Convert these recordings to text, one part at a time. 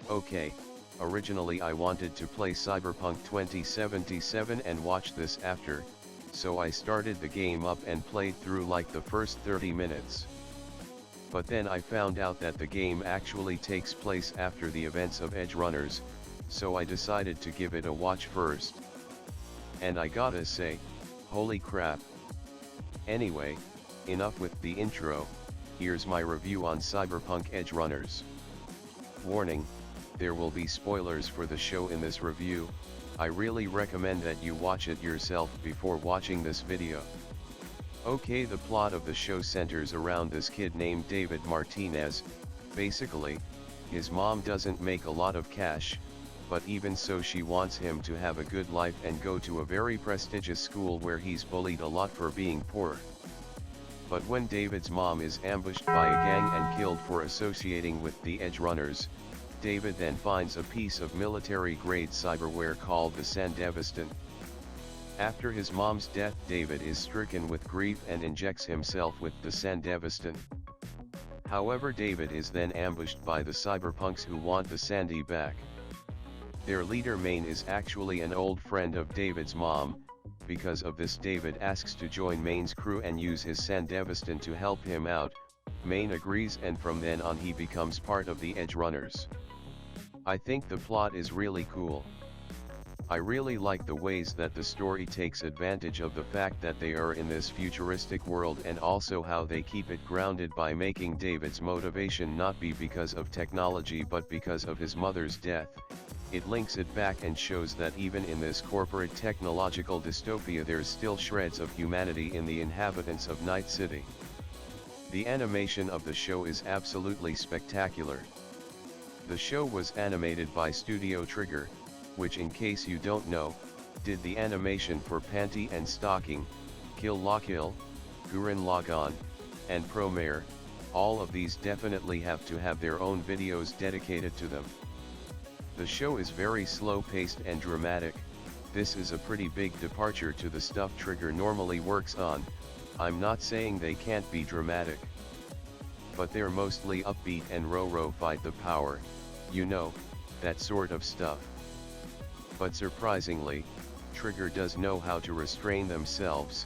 Okay, originally I wanted to play Cyberpunk 2077 and watch this after, so I started the game up and played through like the first 30 minutes. But then I found out that the game actually takes place after the events of Edgerunners, so I decided to give it a watch first. And I gotta say, holy crap. Anyway, enough with the intro, here's my review on Cyberpunk Edgerunners. Warning, there will be spoilers for the show in this review. I really recommend that you watch it yourself before watching this video. Okay, the plot of the show centers around this kid named David Martinez. Basically, his mom doesn't make a lot of cash, but even so she wants him to have a good life and go to a very prestigious school where he's bullied a lot for being poor. But when David's mom is ambushed by a gang and killed for associating with the Edgerunners, David then finds a piece of military-grade cyberware called the Sandevistan. After his mom's death, David is stricken with grief and injects himself with the Sandevistan. However, David is then ambushed by the cyberpunks who want the Sandy back. Their leader Maine is actually an old friend of David's mom. Because of this, David asks to join Maine's crew and use his Sandevistan to help him out. Maine agrees, and from then on he becomes part of the Edgerunners. I think the plot is really cool. I really like the ways that the story takes advantage of the fact that they are in this futuristic world, and also how they keep it grounded by making David's motivation not be because of technology but because of his mother's death. It links it back and shows that even in this corporate technological dystopia there's still shreds of humanity in the inhabitants of Night City. The animation of the show is absolutely spectacular. The show was animated by Studio Trigger, which, in case you don't know, did the animation for Panty and Stocking, Kill La Kill, Gurren Lagann, and Promare. All of these definitely have to have their own videos dedicated to them. The show is very slow-paced and dramatic. This is a pretty big departure to the stuff Trigger normally works on. I'm not saying they can't be dramatic, but they're mostly upbeat and row fight the power, you know, that sort of stuff. But surprisingly, Trigger does know how to restrain themselves,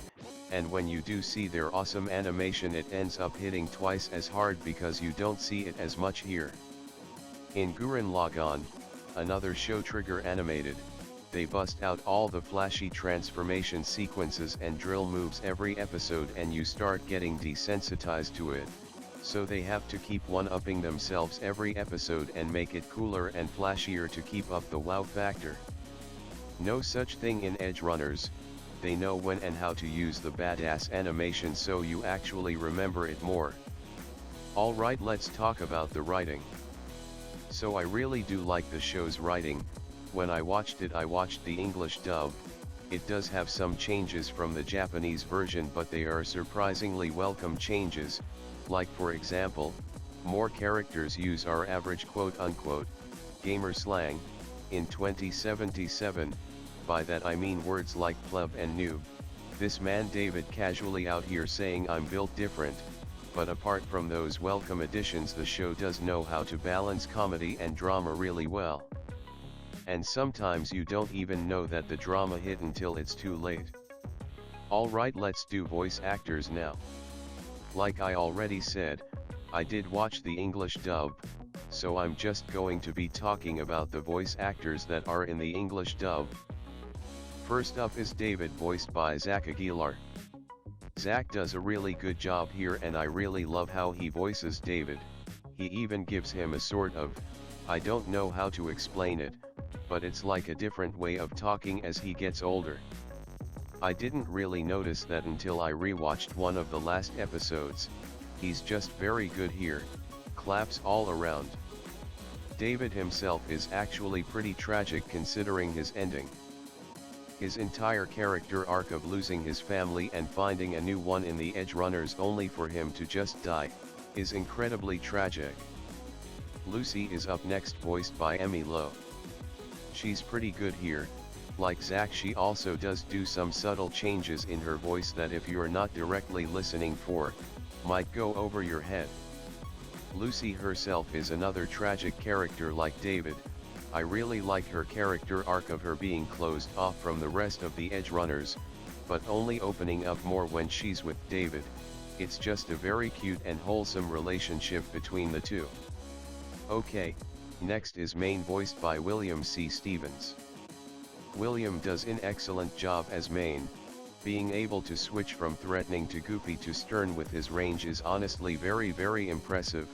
and when you do see their awesome animation it ends up hitting twice as hard because you don't see it as much here. In Gurren Lagann, another show Trigger animated, they bust out all the flashy transformation sequences and drill moves every episode and you start getting desensitized to it, so they have to keep one-upping themselves every episode and make it cooler and flashier to keep up the wow factor. No such thing in Edgerunners. They know when and how to use the badass animation so you actually remember it more. Alright, let's talk about the writing. So I really do like the show's writing. When I watched the English dub. It does have some changes from the Japanese version, but they are surprisingly welcome changes, like for example, more characters use our average quote-unquote gamer slang in 2077. By that I mean words like pleb and noob. This man David casually out here saying I'm built different. But apart from those welcome additions, the show does know how to balance comedy and drama really well. And sometimes you don't even know that the drama hit until it's too late. Alright, let's do voice actors now. Like I already said, I did watch the English dub, so I'm just going to be talking about the voice actors that are in the English dub. First up is David, voiced by Zach Aguilar. Zach does a really good job here and I really love how he voices David. He even gives him a sort of, I don't know how to explain it, but it's like a different way of talking as he gets older. I didn't really notice that until I rewatched one of the last episodes. He's just very good here, claps all around. David himself is actually pretty tragic considering his ending. His entire character arc of losing his family and finding a new one in the Edgerunners only for him to just die, is incredibly tragic. Lucy is up next, voiced by Emmy Lowe. She's pretty good here. Like Zach, she also does do some subtle changes in her voice that if you're not directly listening for, might go over your head. Lucy herself is another tragic character like David. I really like her character arc of her being closed off from the rest of the Edgerunners, but only opening up more when she's with David. It's just a very cute and wholesome relationship between the two. Okay, next is Maine, voiced by William C. Stevens. William does an excellent job as Maine. Being able to switch from threatening to goofy to stern with his range is honestly very impressive.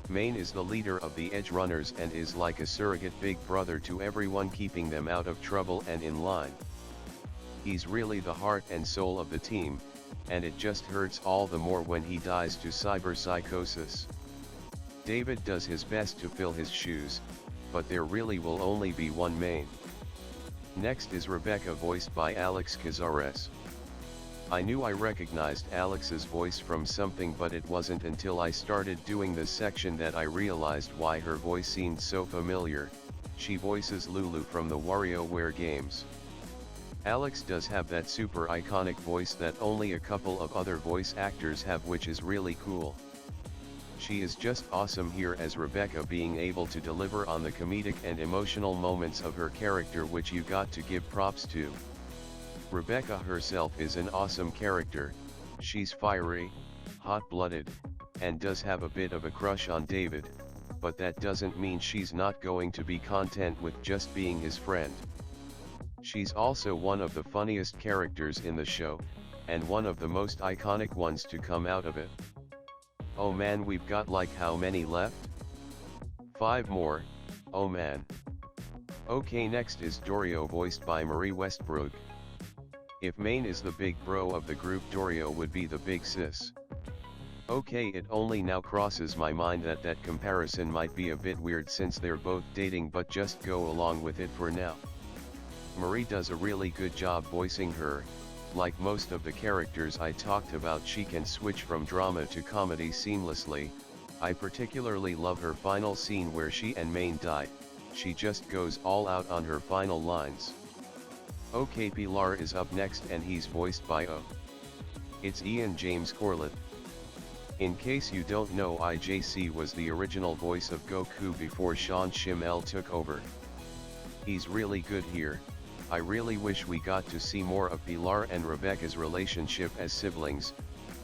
Maine is the leader of the Edgerunners and is like a surrogate big brother to everyone, keeping them out of trouble and in line. He's really the heart and soul of the team, and it just hurts all the more when he dies to cyberpsychosis. David does his best to fill his shoes, but there really will only be one Maine. Next is Rebecca, voiced by Alex Cazares. I knew I recognized Alex's voice from something, but it wasn't until I started doing this section that I realized why her voice seemed so familiar. She voices Lulu from the WarioWare games. Alex does have that super iconic voice that only a couple of other voice actors have, which is really cool. She is just awesome here as Rebecca, being able to deliver on the comedic and emotional moments of her character, which you got to give props to. Rebecca herself is an awesome character. She's fiery, hot-blooded, and does have a bit of a crush on David, but that doesn't mean she's not going to be content with just being his friend. She's also one of the funniest characters in the show, and one of the most iconic ones to come out of it. Oh man, we've got like how many left? 5 more, oh man. Okay, next is Dorio, voiced by Marie Westbrook. If Maine is the big bro of the group, Dorio would be the big sis. Okay, it only now crosses my mind that that comparison might be a bit weird since they're both dating, but just go along with it for now. Marie does a really good job voicing her. Like most of the characters I talked about, she can switch from drama to comedy seamlessly. I particularly love her final scene where she and Maine die. She just goes all out on her final lines. Okay, Pilar is up next, and he's voiced by It's Ian James Corlett. In case you don't know, IJC was the original voice of Goku before Sean Schemmel took over. He's really good here. I really wish we got to see more of Pilar and Rebecca's relationship as siblings,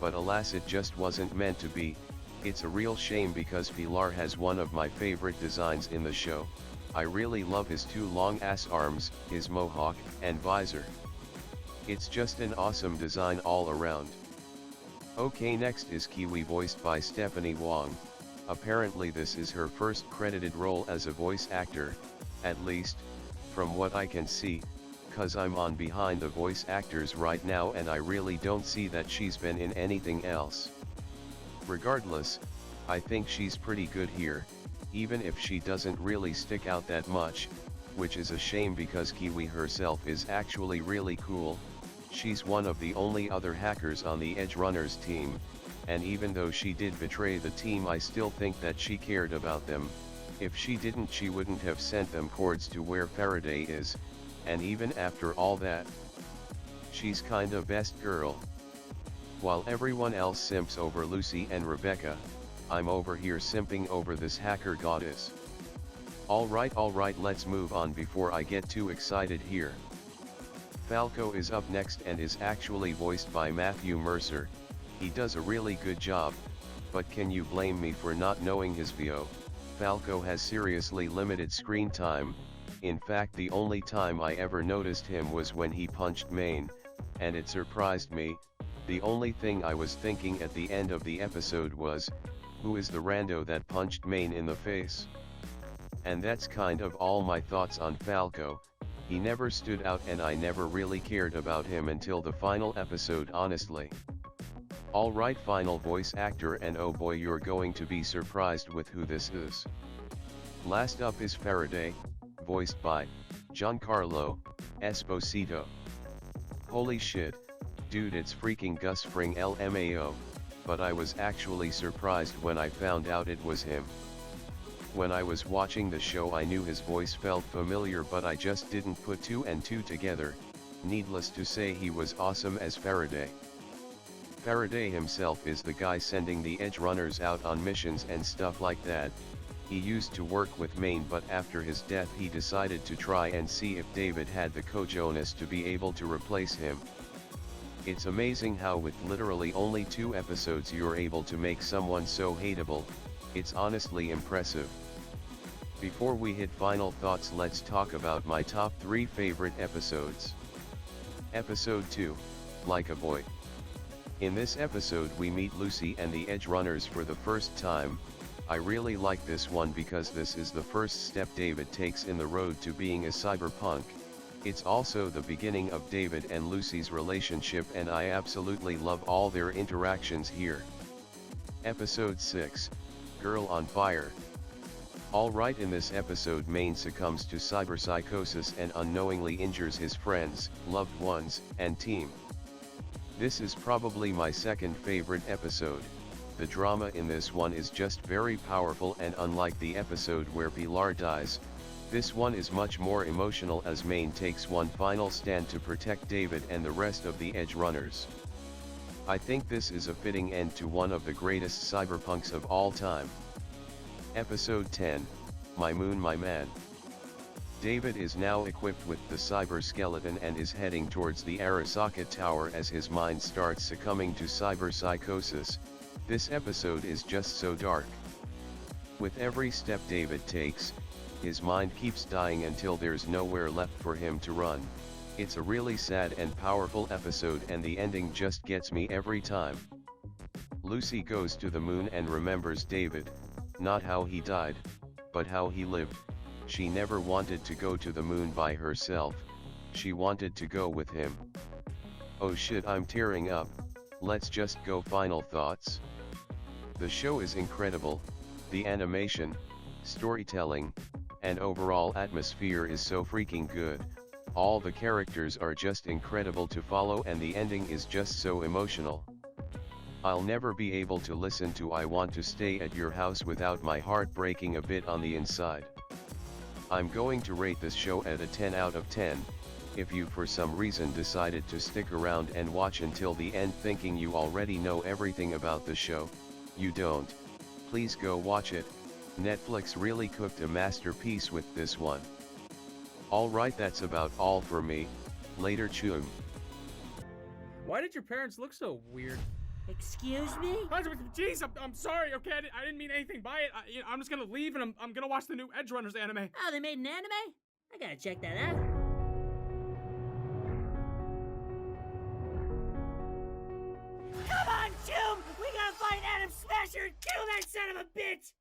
but alas, it just wasn't meant to be. It's a real shame because Pilar has one of my favorite designs in the show. I really love his 2 long ass arms, his mohawk, and visor. It's just an awesome design all around. Okay, next is Kiwi, voiced by Stephanie Wong. Apparently this is her first credited role as a voice actor, at least, from what I can see, cause I'm on behind the voice actors right now and I really don't see that she's been in anything else. Regardless, I think she's pretty good here, even if she doesn't really stick out that much, which is a shame because Kiwi herself is actually really cool. She's one of the only other hackers on the Edgerunners team, and even though she did betray the team, I still think that she cared about them. If she didn't, she wouldn't have sent them cords to where Faraday is, and even after all that, she's kinda best girl. While everyone else simps over Lucy and Rebecca, I'm over here simping over this hacker goddess. Alright, let's move on before I get too excited here. Falco is up next and is actually voiced by Matthew Mercer. He does a really good job, but can you blame me for not knowing his VO? Falco has seriously limited screen time. In fact, the only time I ever noticed him was when he punched Maine, and it surprised me. The only thing I was thinking at the end of the episode was, who is the rando that punched Maine in the face? And that's kind of all my thoughts on Falco. He never stood out and I never really cared about him until the final episode, honestly. Alright, final voice actor, and oh boy, you're going to be surprised with who this is. Last up is Faraday, voiced by Giancarlo Esposito. Holy shit, dude, it's freaking Gus Fring LMAO, but I was actually surprised when I found out it was him. When I was watching the show I knew his voice felt familiar, but I just didn't put 2 and 2 together. Needless to say, he was awesome as Faraday. Faraday himself is the guy sending the Edgerunners out on missions and stuff like that. He used to work with Maine, but after his death he decided to try and see if David had the cojones to be able to replace him. It's amazing how with literally only 2 episodes you're able to make someone so hateable. It's honestly impressive. Before we hit final thoughts, let's talk about my top 3 favorite episodes. Episode 2, Like a Boy. In this episode we meet Lucy and the Edgerunners for the first time. I really like this one because this is the first step David takes in the road to being a cyberpunk. It's also the beginning of David and Lucy's relationship, and I absolutely love all their interactions here. Episode 6, Girl on Fire. Alright, in this episode Maine succumbs to cyberpsychosis and unknowingly injures his friends, loved ones, and team. This is probably my second favorite episode. The drama in this one is just very powerful, and unlike the episode where Pilar dies, this one is much more emotional as Maine takes one final stand to protect David and the rest of the Edgerunners. I think this is a fitting end to one of the greatest cyberpunks of all time. Episode 10, My Moon My Man. David is now equipped with the cyber skeleton and is heading towards the Arasaka Tower as his mind starts succumbing to cyberpsychosis. This episode is just so dark. With every step David takes, his mind keeps dying until there's nowhere left for him to run. It's a really sad and powerful episode, and the ending just gets me every time. Lucy goes to the moon and remembers David, not how he died, but how he lived. She never wanted to go to the moon by herself, she wanted to go with him. Oh shit, I'm tearing up. Let's just go final thoughts. The show is incredible. The animation, storytelling, and overall atmosphere is so freaking good. All the characters are just incredible to follow, and the ending is just so emotional. I'll never be able to listen to I Want to Stay at Your House without my heart breaking a bit on the inside. I'm going to rate this show at a 10 out of 10. If you for some reason decided to stick around and watch until the end thinking you already know everything about the show, you don't. Please go watch it. Netflix really cooked a masterpiece with this one. Alright, that's about all for me. Later, chum. Why did your parents look so weird? Excuse me? Jeez, I'm sorry, okay? I didn't mean anything by it. I'm just gonna leave, and I'm gonna watch the new Edgerunners anime. Oh, they made an anime? I gotta check that out. Come on, Jim! We gotta find Adam Smasher and kill that son of a bitch!